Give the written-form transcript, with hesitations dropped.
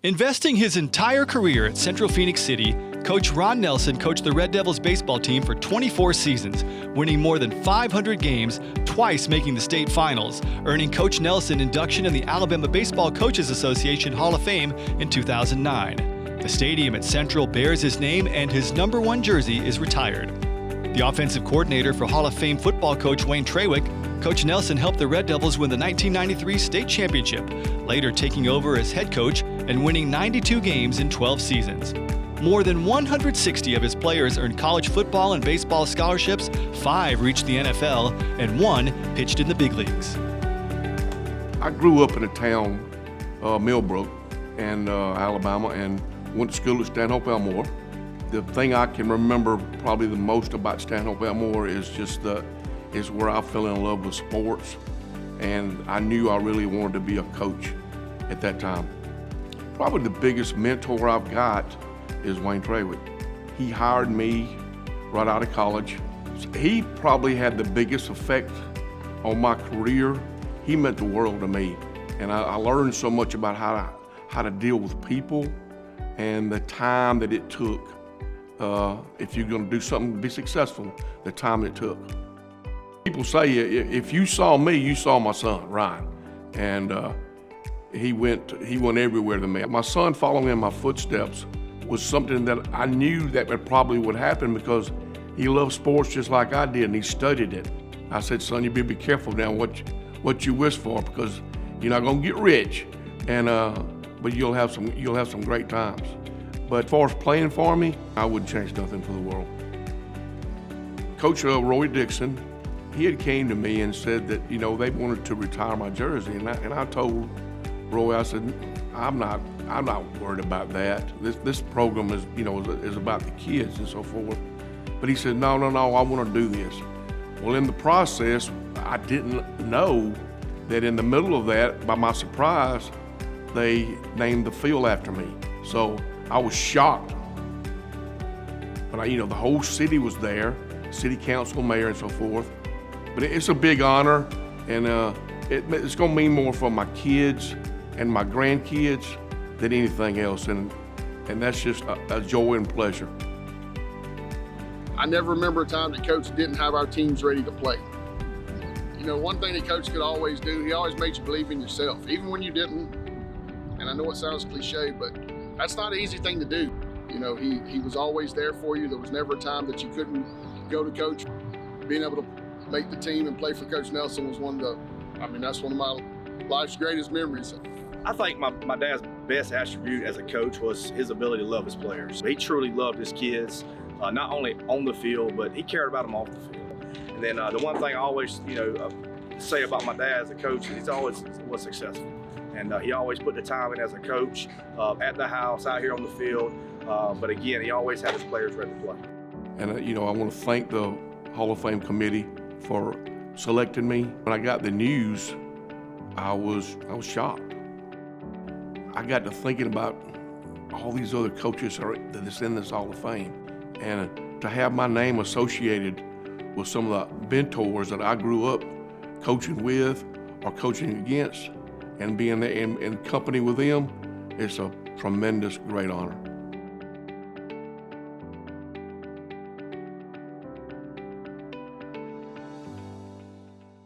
Investing his entire career at Central-Phenix City, Coach Ron Nelson coached the Red Devils baseball team for 24 seasons, winning more than 500 games, twice making the state finals, earning Coach Nelson induction in the Alabama Baseball Coaches Association Hall of Fame in 2009. The stadium at Central bears his name, and his number 1 jersey is retired. The offensive coordinator for Hall of Fame football coach Wayne Trawick, Coach Nelson helped the Red Devils win the 1993 state championship, later taking over as head coach and winning 92 games in 12 seasons. More than 160 of his players earned college football and baseball scholarships, 5 reached the NFL, and 1 pitched in the big leagues. I grew up in a town, Millbrook, Alabama, and went to school at Stanhope Elmore. The thing I can remember probably the most about Stanhope Elmore is where I fell in love with sports, and I knew I really wanted to be a coach at that time. Probably the biggest mentor I've got is Wayne Trawick. He hired me right out of college. He probably had the biggest effect on my career. He meant the world to me, and I learned so much about how to deal with people and the time that it took. If you're going to do something to be successful, the time it took. People say, if you saw me, you saw my son, Ryan. And he went everywhere to me. My son following in my footsteps was something that I knew that it probably would happen because he loved sports just like I did, and he studied it. I said, son, you better be careful now what you wish for, because you're not going to get rich, but you'll have some great times. But as far as playing for me, I wouldn't change nothing for the world. Coach Roy Dixon, he had came to me and said that, they wanted to retire my jersey, and I told Roy, I said, I'm not worried about that. This program is about the kids and so forth. But he said, no, I want to do this. Well, in the process, I didn't know that in the middle of that, by my surprise, they named the field after me. So I was shocked. But the whole city was there, city council, mayor, and so forth. But it's a big honor, and it's going to mean more for my kids and my grandkids than anything else, and that's just a joy and pleasure. I never remember a time that Coach didn't have our teams ready to play. One thing that Coach could always do, he always made you believe in yourself, even when you didn't. And I know it sounds cliche, but that's not an easy thing to do. He was always there for you. There was never a time that you couldn't go to Coach. Being able to make the team and play for Coach Nelson was that's one of my life's greatest memories. I think my dad's best attribute as a coach was his ability to love his players. He truly loved his kids, not only on the field, but he cared about them off the field. And then the one thing I always, say about my dad as a coach is he's always was successful. And he always put the time in as a coach, at the house, out here on the field. But again, he always had his players ready to play. And I want to thank the Hall of Fame committee for selecting me. When I got the news, I was shocked. I got to thinking about all these other coaches that's in this Hall of Fame, and to have my name associated with some of the mentors that I grew up coaching with or coaching against, and being in company with them, it's a tremendous, great honor.